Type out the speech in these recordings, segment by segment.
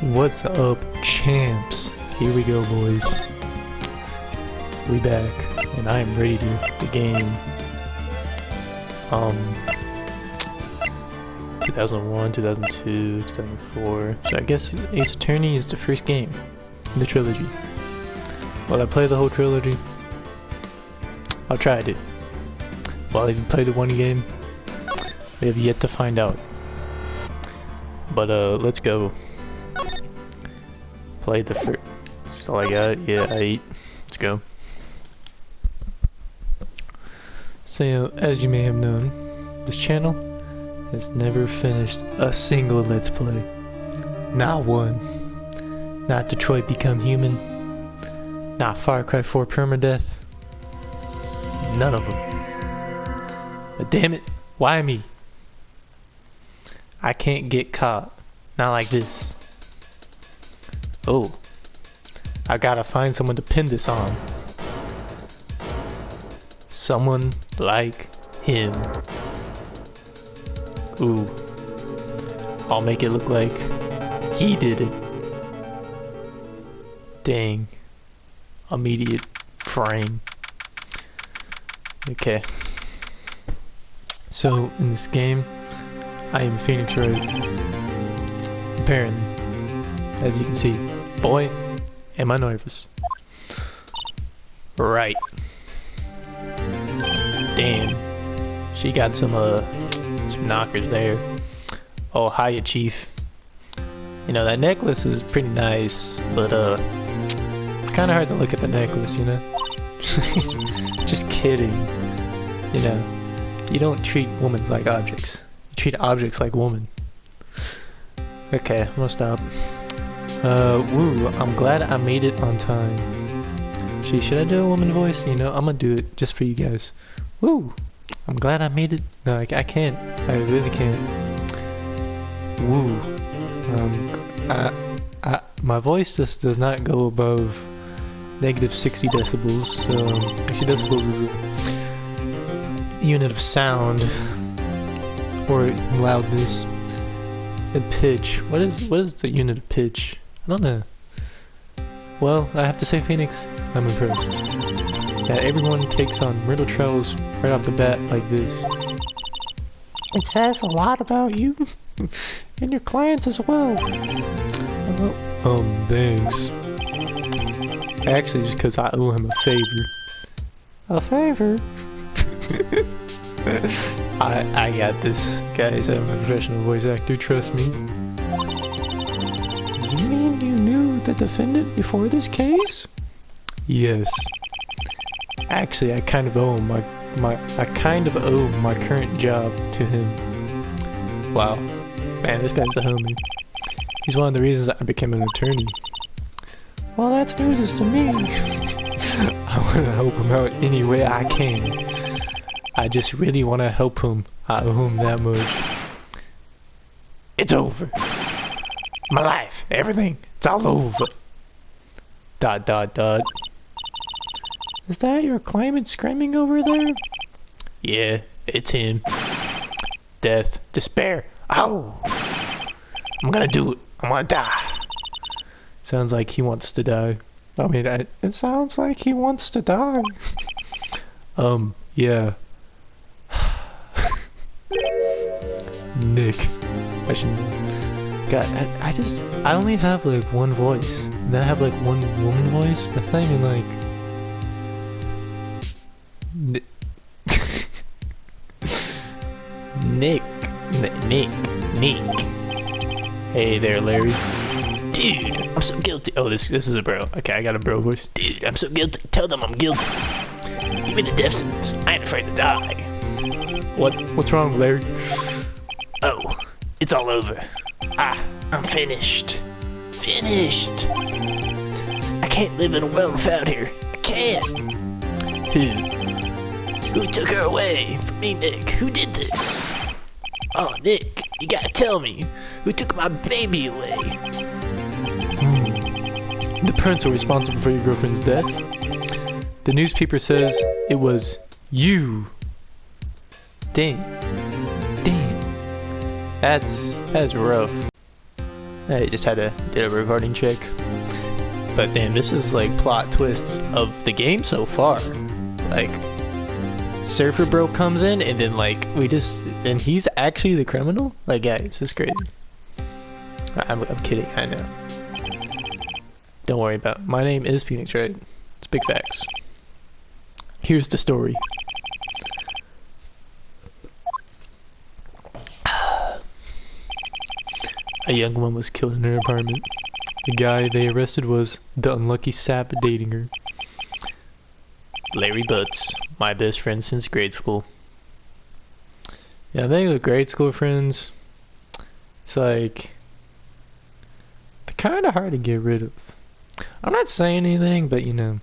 What's up, champs? Here we go, boys. We back, and I am ready to game 2001, 2002, 2004. So I guess Ace Attorney is the first game in the trilogy. Will I play the whole trilogy? I'll try to. Will I even play the one game? We have yet to find out. But let's go. Play the first. That's all I got. Yeah, I ate. Let's go. So, as you may have known, this channel has never finished a single Let's Play. Not one. Not Detroit Become Human. Not Far Cry 4 Permadeath. None of them. But damn it, why me? I can't get caught. Not like this. Oh. I gotta find someone to pin this on. Someone like him. Ooh. I'll make it look like he did it. Dang. Immediate frame. Okay. So, in this game, I am Phoenix Wright. Apparently. As you can see. Boy, am I nervous. Right. Damn. She got some knockers there. Oh, hiya, Chief. You know, that necklace is pretty nice, but it's kind of hard to look at the necklace, you know? Just kidding. You know, you don't treat women like objects. You treat objects like women. Okay, I'm gonna stop. Woo, I'm glad I made it on time. Should I do a woman voice? You know, I'm gonna do it just for you guys. Woo, I'm glad I made it. No, I can't. I really can't. Woo. My voice just does not go above negative 60 decibels. So, actually decibels is a unit of sound or loudness. And pitch. What is the unit of pitch? I don't know. Well, I have to say, Phoenix, I'm impressed. That everyone takes on Myrtle Trails right off the bat like this. It says a lot about you. And your clients as well. Thanks. Actually, just because I owe him a favor. A favor? I got this, guys. I'm a professional voice actor, trust me. You mean you knew the defendant before this case? Yes. Actually, I kind of owe my current job to him. Wow. Man, this guy's a homie. He's one of the reasons I became an attorney. Well, that's news to me. I want to help him out any way I can. I just really want to help him. I owe him that much. It's over. My life, everything, it's all over. ... Is that your claimant screaming over there? Yeah, it's him. Death, despair. Oh! I'm gonna do it. I'm gonna die. Sounds like he wants to die. I mean, it sounds like he wants to die. Yeah. Nick. I should... God, I only have like one voice. And then I have like one woman voice. That's not even like... Nick. Hey there, Larry. Dude, I'm so guilty. Oh, this is a bro. Okay, I got a bro voice. Dude, I'm so guilty. Tell them I'm guilty. Give me the death sentence. I ain't afraid to die. What's wrong, Larry? Oh, it's all over. I'm finished. Finished. I can't live in a world without her. I can't. Who took her away from me, Nick? Who did this? Oh, Nick, you gotta tell me. Who took my baby away? The parental responsible for your girlfriend's death? The newspaper says it was you. Dang. That's rough. I just had to did a recording check. But damn, this is like plot twists of the game so far. Like, Surfer Bro comes in and then like and he's actually the criminal? Like, yeah, this is crazy. I'm kidding, I know. Don't worry about it. My name is Phoenix, right? It's big facts. Here's the story. A young woman was killed in her apartment. The guy they arrested was the unlucky sap dating her. Larry Butts, my best friend since grade school. Yeah, I think with grade school friends, it's like, they're kind of hard to get rid of. I'm not saying anything, but you know,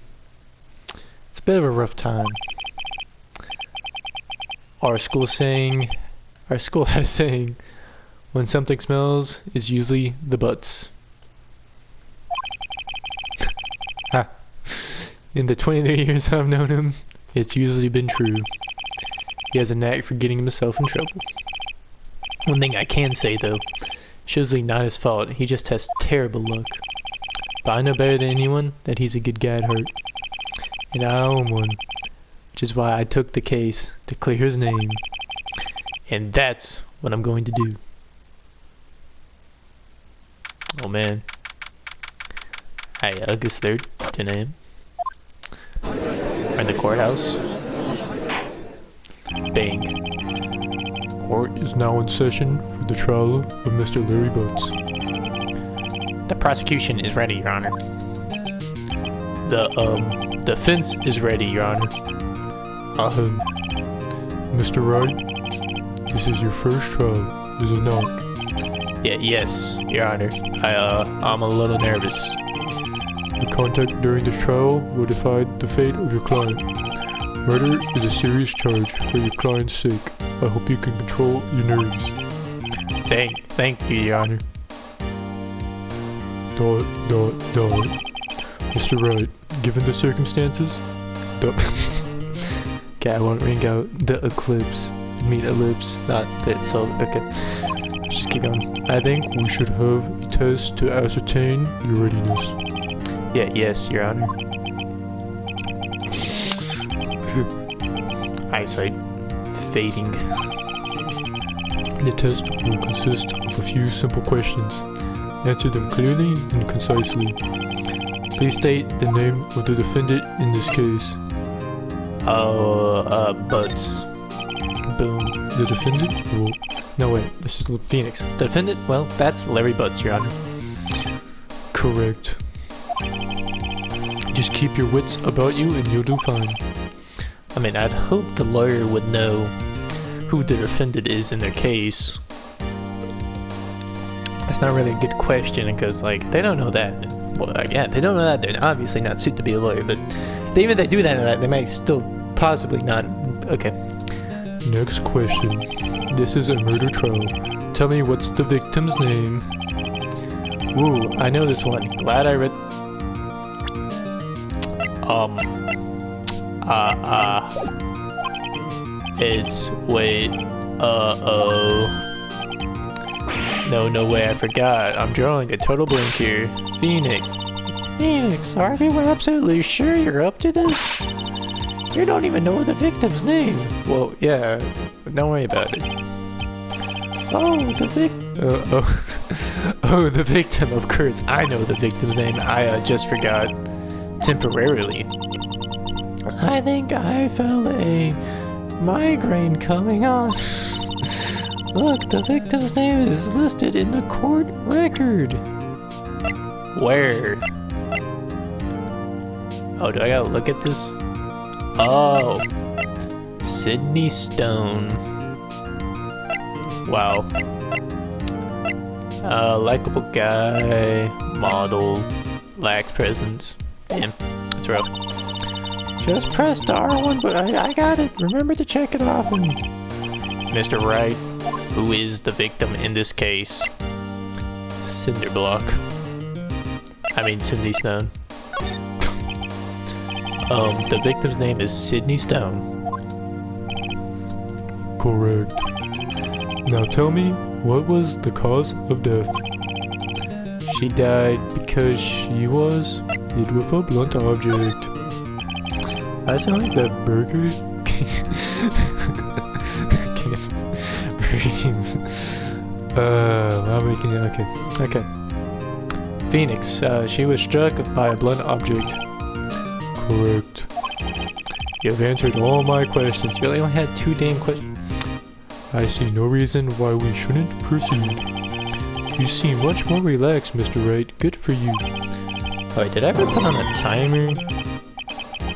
it's a bit of a rough time. Our school had a saying, when something smells, it's usually the butts. Ha. In the 23 years I've known him, it's usually been true. He has a knack for getting himself in trouble. One thing I can say though, it's usually not his fault, he just has terrible luck. But I know better than anyone that he's a good guy at heart. And I own one, which is why I took the case to clear his name. And that's what I'm going to do. Oh man. Hi, August 3rd, 10 a.m. We're in the courthouse. Bang. Court is now in session for the trial of Mr. Larry Butts. The prosecution is ready, Your Honor. The defense is ready, Your Honor. Mr. Wright, this is your first trial, is it not? Yes, Your Honor. I'm a little nervous. The contact during this trial will decide the fate of your client. Murder is a serious charge for your client's sake. I hope you can control your nerves. Thank you, Your Honor. ... Mr. Wright, given the circumstances, Okay, I won't ring out the eclipse. Mean ellipse, not the, so, okay. Just keep going. I think we should have a test to ascertain your readiness. Yes, Your Honor. Eyesight fading. The test will consist of a few simple questions. Answer them clearly and concisely. Please state the name of the defendant in this case. Butts. Boom. The defendant will... No, wait, this is Phoenix. The defendant? Well, that's Larry Butts, Your Honor. Correct. Just keep your wits about you and you'll do fine. I mean, I'd hope the lawyer would know who the defendant is in their case. That's not really a good question, because, like, they don't know that. Well, yeah, they don't know that. They're obviously not suited to be a lawyer, but even if they do that, they might still possibly not. Okay. Next question. This is a murder trial. Tell me, what's the victim's name? Ooh, I know this one. Glad I read... It's... wait... No way, I forgot. I'm drawing a total blank here. Phoenix, are you absolutely sure you're up to this? You don't even know the victim's name. Well, yeah, don't worry about it. Oh, the victim, of course. I know the victim's name. I just forgot. Temporarily. I think I felt a migraine coming on. Look, the victim's name is listed in the court record. Where? Oh, do I gotta look at this? Oh. Sydney Stone. Wow. Likeable guy. Model. Lacks presence. Damn, that's rough. Just pressed R1, but I got it. Remember to check it off. And Mr. Wright, who is the victim in this case? Cinderblock. I mean, Cindy Stone. The victim's name is Sydney Stone. Correct. Now tell me, what was the cause of death? She died because she was hit with a blunt object. I sound like that burger. Can't breathe. I'm making it. Okay. Phoenix, she was struck by a blunt object. Correct. You've answered all my questions. You only had 2 damn questions. I see no reason why we shouldn't proceed. You seem much more relaxed, Mr. Wright. Good for you. Wait, did I ever put on a timer?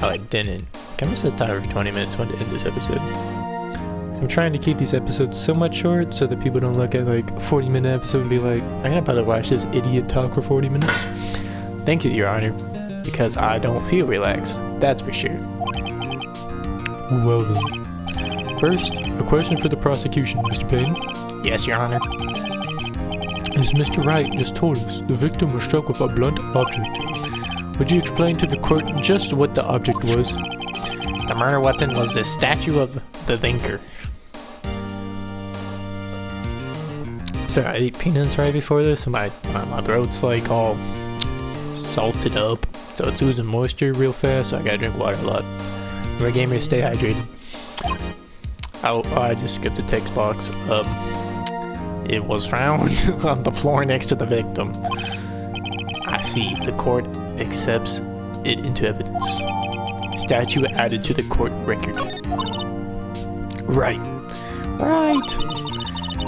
Oh, I didn't. Can I set a timer for 20 minutes when to end this episode? I'm trying to keep these episodes so much short so that people don't look at like a 40-minute episode and be like, I'm gonna bother watch this idiot talk for 40 minutes. Thank you, Your Honor, because I don't feel relaxed. That's for sure. Well then. First, a question for the prosecution, Mr. Payne. Yes, Your Honor. As Mr. Wright just told us, the victim was struck with a blunt object. Would you explain to the court just what the object was? The murder weapon was the statue of the thinker. So I ate peanuts right before this, and my throat's like all salted up, so it's losing moisture real fast, so I gotta drink water a lot. My gamers, stay hydrated. Oh, I just skipped the text box. It was found on the floor next to the victim. I see. The court accepts it into evidence. Statue added to the court record. Right.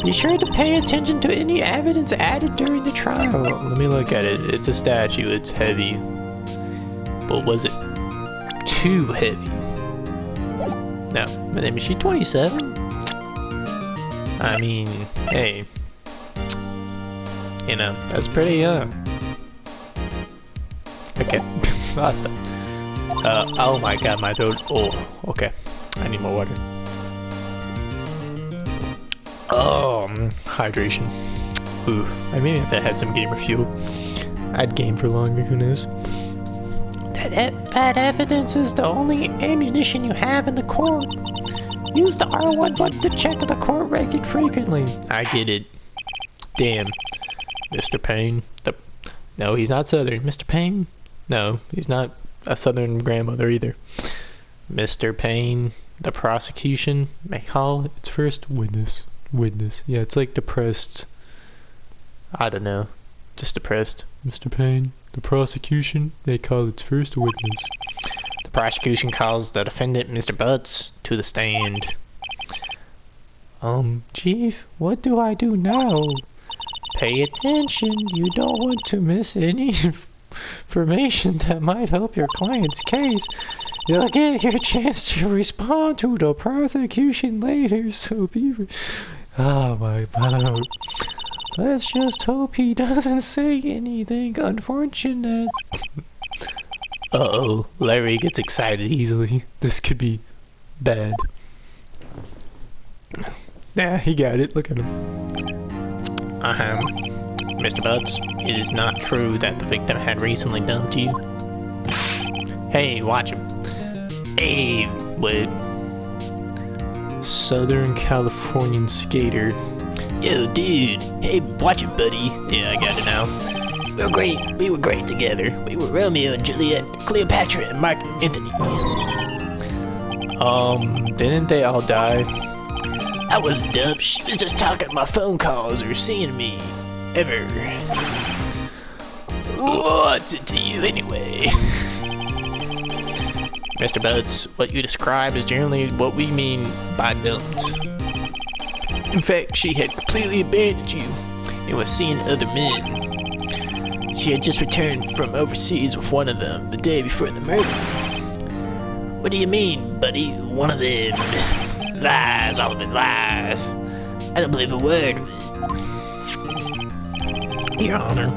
Be sure to pay attention to any evidence added during the trial. Let me look at it. It's a statue. It's heavy. But was it too heavy? No. But I mean, she's 27? I mean, hey. You know, that's pretty young. Okay. Last time. Oh my god, my throat. Oh, okay. I need more water. Oh, hydration. Ooh, I mean, if I had some gamer fuel, I'd game for longer, who knows? That evidence is the only ammunition you have in the court. Use the R1 button to check the court record frequently. I get it. Damn. Mr. Payne. No, he's not Southern. Mr. Payne? No, he's not a Southern grandmother either. Mr. Payne, the prosecution may call its first witness. Yeah, it's like depressed. I don't know. Just depressed. Mr. Payne, the prosecution may call its first witness. The prosecution calls the defendant, Mr. Butts, to the stand. Chief, what do I do now? Pay attention. You don't want to miss any information that might help your client's case. You'll get your chance to respond to the prosecution later, so oh my god. Let's just hope he doesn't say anything unfortunate. Uh-oh, Larry gets excited easily. This could be bad. Yeah, he got it. Look at him. Mr. Butts, it is not true that the victim had recently dumped you. Hey, watch him. Hey, what? Southern Californian skater. Yo, dude. Hey, watch it, buddy. Yeah, I got it now. We were great together. We were Romeo and Juliet, Cleopatra and Mark Antony. Didn't they all die? I wasn't dumb. She was just talking on my phone calls or seeing me. Ever. What's it to you anyway? Mr. Butts, what you described is generally what we mean by dumped. In fact, she had completely abandoned you and was seeing other men. She had just returned from overseas with one of them the day before the murder. What do you mean, buddy? One of them? Lies, all of it lies. I don't believe a word of it. Your Honor,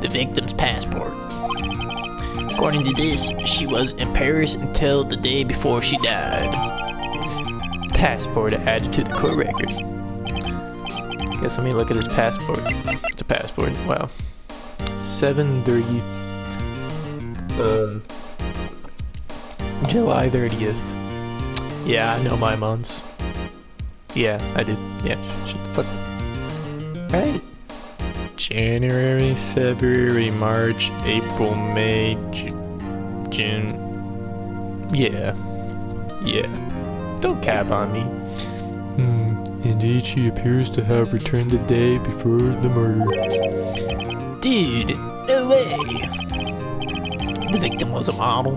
the victim's passport. According to this, she was in Paris until the day before she died. Passport added to the court record. Guess let me look at his passport. It's a passport. Wow. 7/30. July 30th. Yeah, I know my months. Yeah, I do. Yeah, shut the fuck up. Right? January, February, March, April, May, June. Yeah. Don't cap on me. Indeed, she appears to have returned the day before the murder. Dude, no way. The victim was a model,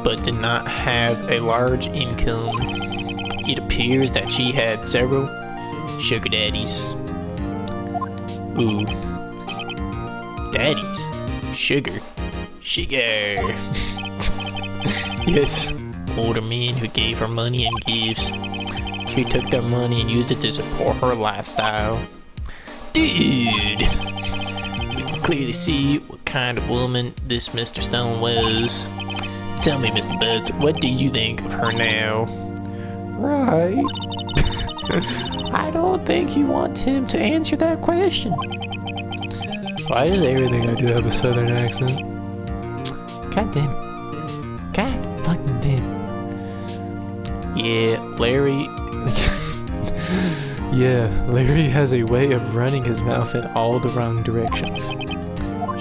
but did not have a large income. It appears that she had several sugar daddies. Ooh. Daddies. Sugar. Yes. Older men who gave her money and gifts. She took their money and used it to support her lifestyle. Dude! We can clearly see what kind of woman this Mr. Stone was. Tell me, Mr. Buds, what do you think of her now? Right. I don't think you want him to answer that question. Why does everything I do have a southern accent? God damn it. God fucking damn it. Yeah, Larry... Yeah, Larry has a way of running his mouth in all the wrong directions.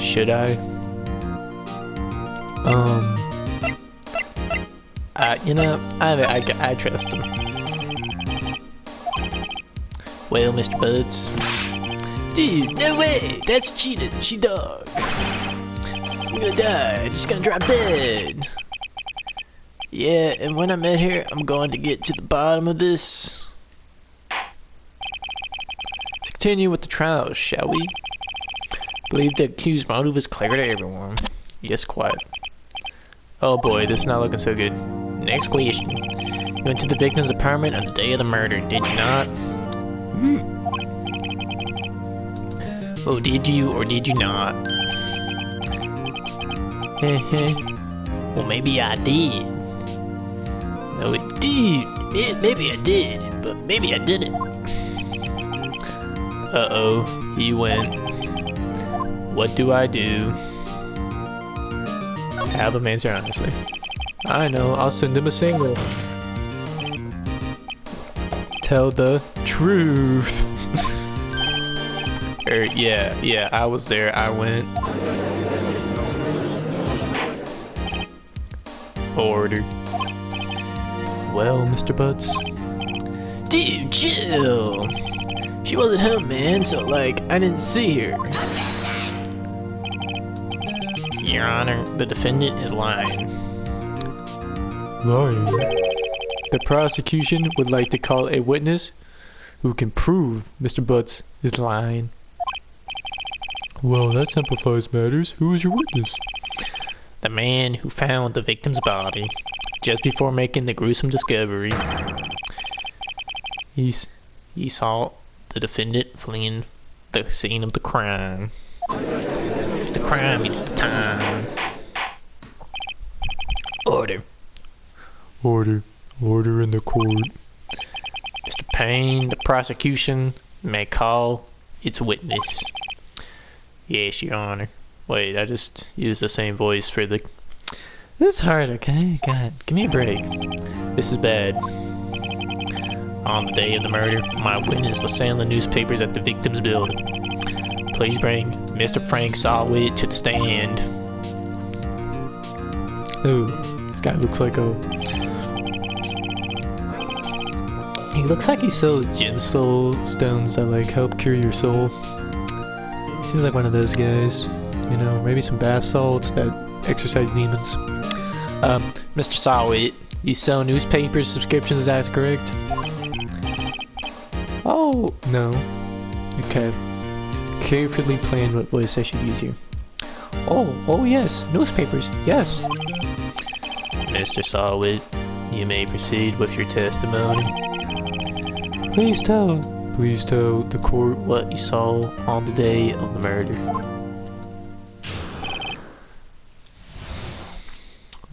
Should I? You know, I trust him. Well, Mr. Buds. Dude, no way! That's cheating, she dog. I'm gonna die, just gonna drop dead. Yeah, and when I met her, I'm going to get to the bottom of this. Let's continue with the trial, shall we? Believe the accused motive is clear to everyone. Yes, quiet. Oh boy, this is not looking so good. Next question. You went to the victim's apartment on the day of the murder, did you not? Oh, did you or did you not? Well, maybe I did. No, it did. Maybe I did, but maybe I didn't. Uh-oh, he went. What do I do? Have him answer honestly. I know, I'll send him a single. Tell the truth. Yeah, I was there, I went. Order. Well, Mr. Butts. Dude, chill! She wasn't home, man, so like, I didn't see her. Your Honor, the defendant is lying. Lying? The prosecution would like to call a witness who can prove Mr. Butts is lying. Well, that simplifies matters. Who is your witness? The man who found the victim's body just before making the gruesome discovery. He saw the defendant fleeing the scene of the crime. The crime at the time. Order. Order. Order in the court. Mr. Payne, the prosecution may call its witness. Yes, Your Honor. Wait, I just used the same voice for the... This is hard, okay? God, give me a break. This is bad. On the day of the murder, my witness was selling the newspapers at the victim's building. Please bring Mr. Frank Sawit to the stand. Oh, this guy looks like a... He looks like he sells soul stones that like help cure your soul. Seems like one of those guys. You know, maybe some bath salts that exorcise demons. Mr. Sawit, you sell newspapers subscriptions, is that correct? Oh, no. Okay. Carefully plan what voice I should use here. Oh yes, newspapers, yes. Mr. Sawit, you may proceed with your testimony. Please tell the court what you saw on the day of the murder.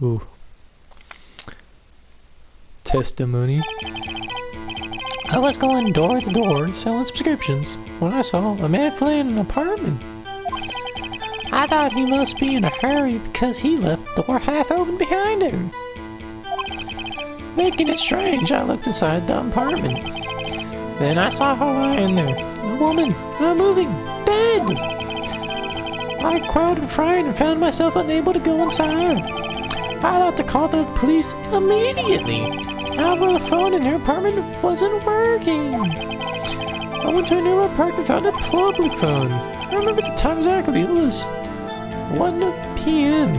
Ooh. Testimony. I was going door to door selling subscriptions when I saw a man fleeing an apartment. I thought he must be in a hurry because he left the door half open behind him. Making it strange, I looked inside the apartment. Then I saw her lying there. A woman, not moving. bed. I quelled and fried and found myself unable to go inside. I thought to call the police immediately. However, the phone in her apartment wasn't working. I went to a nearby park and found a public phone. I remember the time exactly. It was 1 p.m.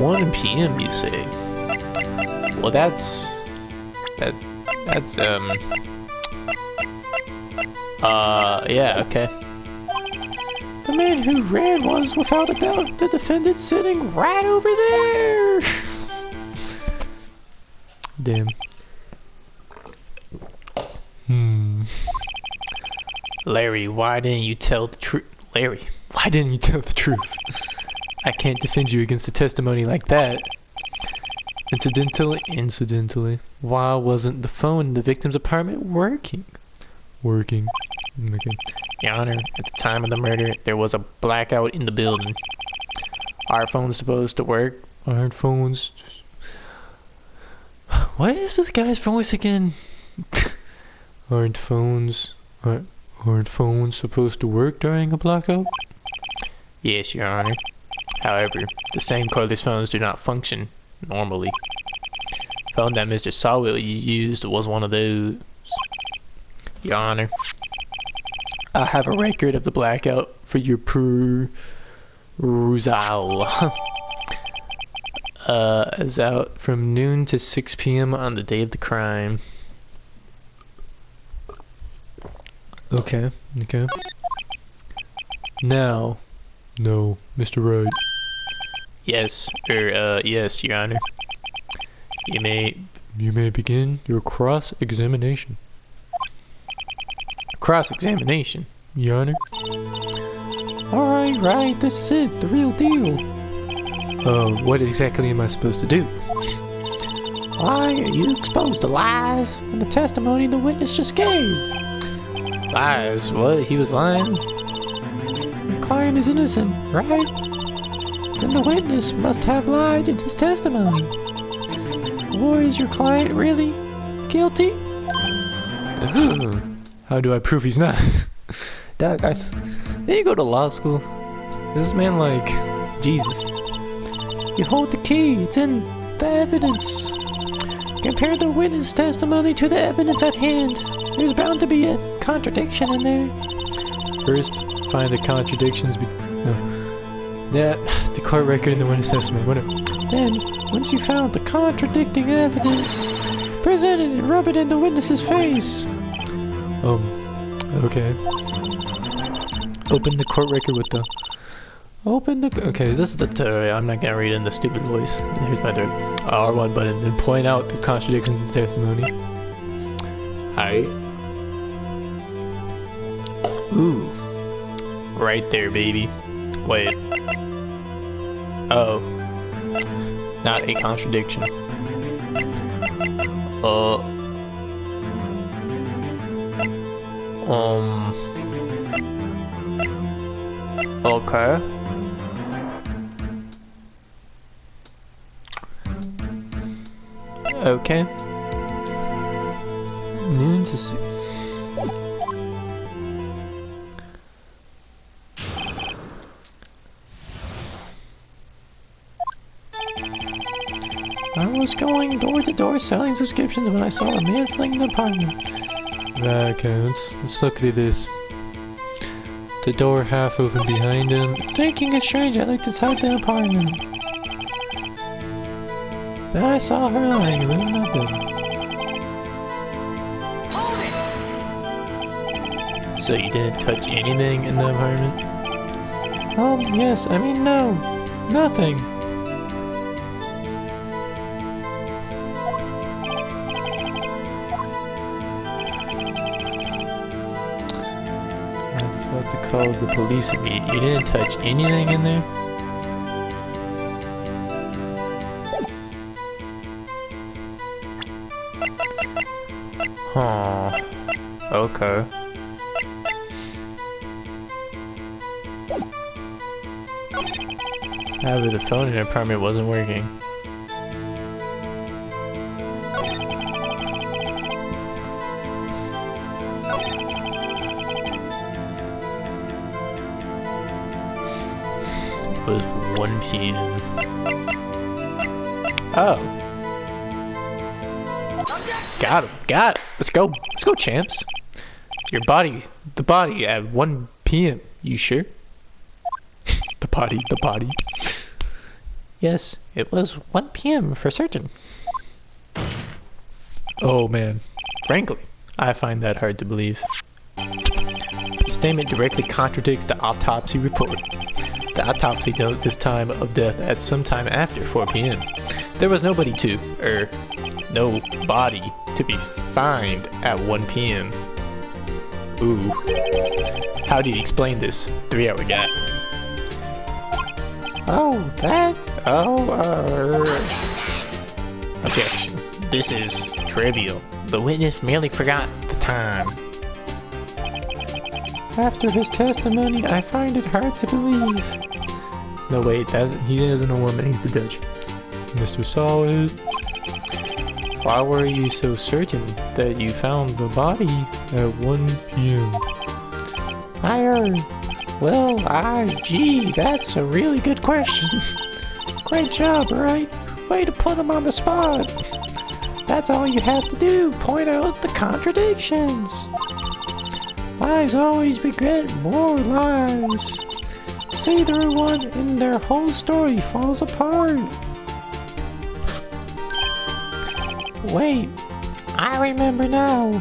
1 p.m. you say? Well, that's yeah, okay. The man who ran was, without a doubt, the defendant sitting right over there. Damn. Larry, why didn't you tell the truth? Larry, Why didn't you tell the truth? I can't defend you against a testimony like that. Incidentally, why wasn't the phone in the victim's apartment working? Okay. Your Honor, at the time of the murder, there was a blackout in the building. Our phone's supposed to work. Aren't phones... What is this guy's voice again? Aren't phones supposed to work during a blackout? Yes, Your Honor. However, the same cordless phones do not function normally. The phone that Mr. Sawhill used was one of those. Your Honor, I have a record of the blackout for your perusal. Is out from noon to 6 p.m. on the day of the crime. Okay. Now. No, Mr. Wright. Yes, yes, Your Honor. You may begin your cross-examination. Cross-examination? Your Honor? Alright, right, this is it, the real deal. What exactly am I supposed to do? Why, you exposed to lies and the testimony the witness just gave. Lies? What? He was lying? Your client is innocent, right? Then the witness must have lied in his testimony. Or is your client really guilty? How do I prove he's not? Doc, did you go to law school? This man like Jesus. You hold the key, it's in the evidence. Compare the witness testimony to the evidence at hand. There's bound to be a contradiction in there. First, find the contradictions Yeah, the court record and the witness testimony, whatever. Then, once you found the contradicting evidence, present it and rub it in the witness's face. Okay. Open the court record with the... Okay, this is the tutorial. I'm not gonna read it in the stupid voice. Here's my R1 button, then point out the contradictions in the testimony. Alright. Ooh. Right there, baby. Wait. Oh. Not a contradiction. Okay. Okay. Noon to see. I was going door to door selling subscriptions when I saw a man fleeing the apartment. Okay, let's look at this. The door half open behind him. Thinking it's strange, I looked inside the apartment. Then I saw her lying in the bed. So you didn't touch anything in the apartment? Yes, I mean no. Nothing. That's what to call the police immediately. You didn't touch anything in there? Huh. Okay. However, the phone in the apartment wasn't working. was 1 p.m. Oh. Got him. Got it. Let's go. Let's go, champs. The body at 1 p.m. You sure? The body. Yes, it was 1 p.m. for certain. Oh man. Frankly, I find that hard to believe. The statement directly contradicts the autopsy report. The autopsy notes this time of death at some time after 4 p.m. There was no body to be found at 1 p.m. Ooh. How do you explain this 3-hour gap? Objection. This is trivial. The witness merely forgot the time. After his testimony, I find it hard to believe. No, wait, he isn't a woman, he's the judge. Mr. Solid. Why were you so certain that you found the body At 1 p.m. Gee, that's a really good question. Great job, right? Way to put him on the spot. That's all you have to do, point out the contradictions. Lies always beget more lies. See through one and their whole story falls apart. Wait, I remember now.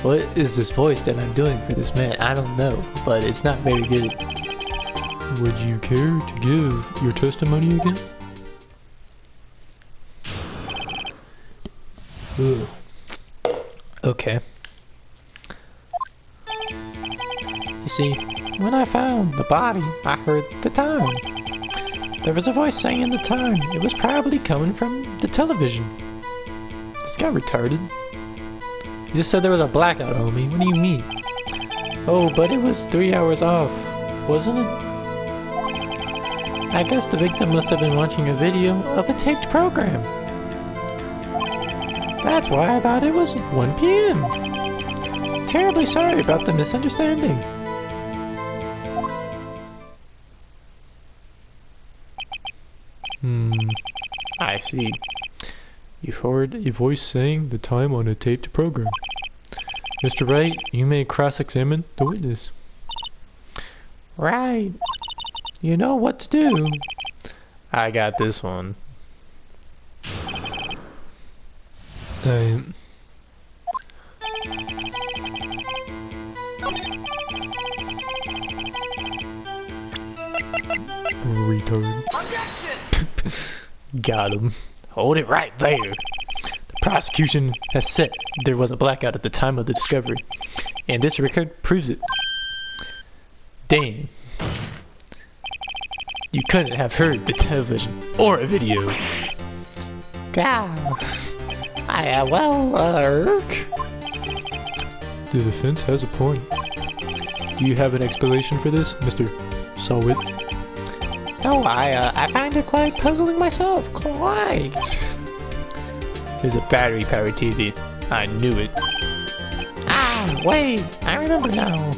What is this voice that I'm doing for this man? I don't know, but it's not very good. Would you care to give your testimony again? Ugh. Okay. You see, when I found the body, I heard the time. There was a voice saying the time. It was probably coming from the television. This guy retarded. You just said there was a blackout, homie. What do you mean? Oh, but it was 3 hours off, wasn't it? I guess the victim must have been watching a video of a taped program. That's why I thought it was 1 p.m. Terribly sorry about the misunderstanding. I see. You heard a voice saying the time on a taped program. Mr. Wright, you may cross-examine the witness. Right. You know what to do. I got this one. Retard. Got him. Hold it right there. The prosecution has said there was a blackout at the time of the discovery, and this record proves it. Damn. You couldn't have heard the television or a video. God. The defense has a point. Do you have an explanation for this, Mr. Solwit? Oh, I find it quite puzzling myself. Quite. There's a battery-powered TV. I knew it. Ah, wait. I remember now.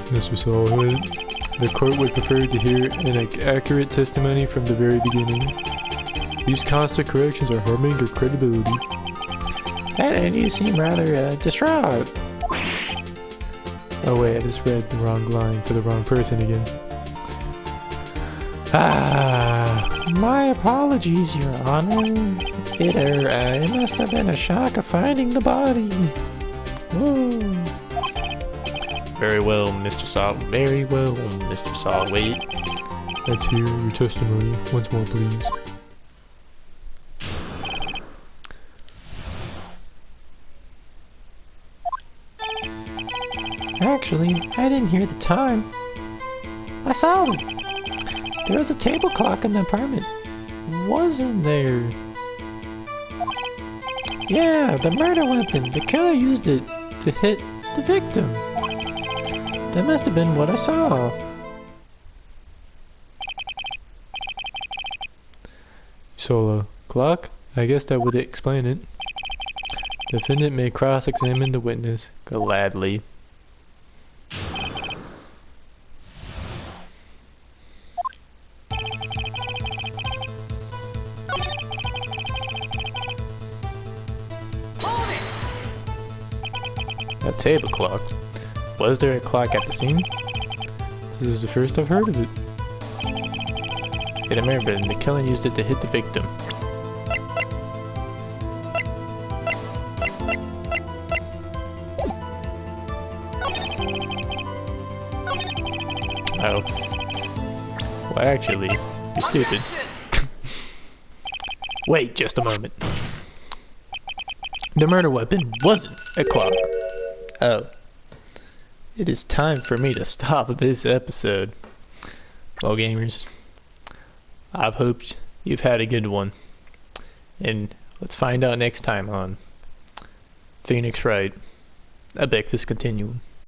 Mr. Solwit, the court would prefer to hear an accurate testimony from the very beginning. These constant corrections are harming your credibility. And you seem rather distraught. Oh wait, I just read the wrong line for the wrong person again. My apologies, Your Honor. It must have been a shock of finding the body. Ooh. Very well, Mr. Saul. Very well, Mr. Solwit. Let's hear your testimony once more, please. Actually, I didn't hear the time. I saw it. There was a table clock in the apartment. Wasn't there? Yeah, the murder weapon. The killer used it to hit the victim. That must have been what I saw. Solo. Clock? I guess that would explain it. Defendant may cross-examine the witness. Gladly. table clock. Was there a clock at the scene? This is the first I've heard of it. It remember, the killer used it to hit the victim. Oh. Well, actually, you're stupid. Wait just a moment. The murder weapon wasn't a clock. Oh. It is time for me to stop this episode. Well, gamers, I've hoped you've had a good one. And let's find out next time on Phoenix Wright, a Beckfast Continuum.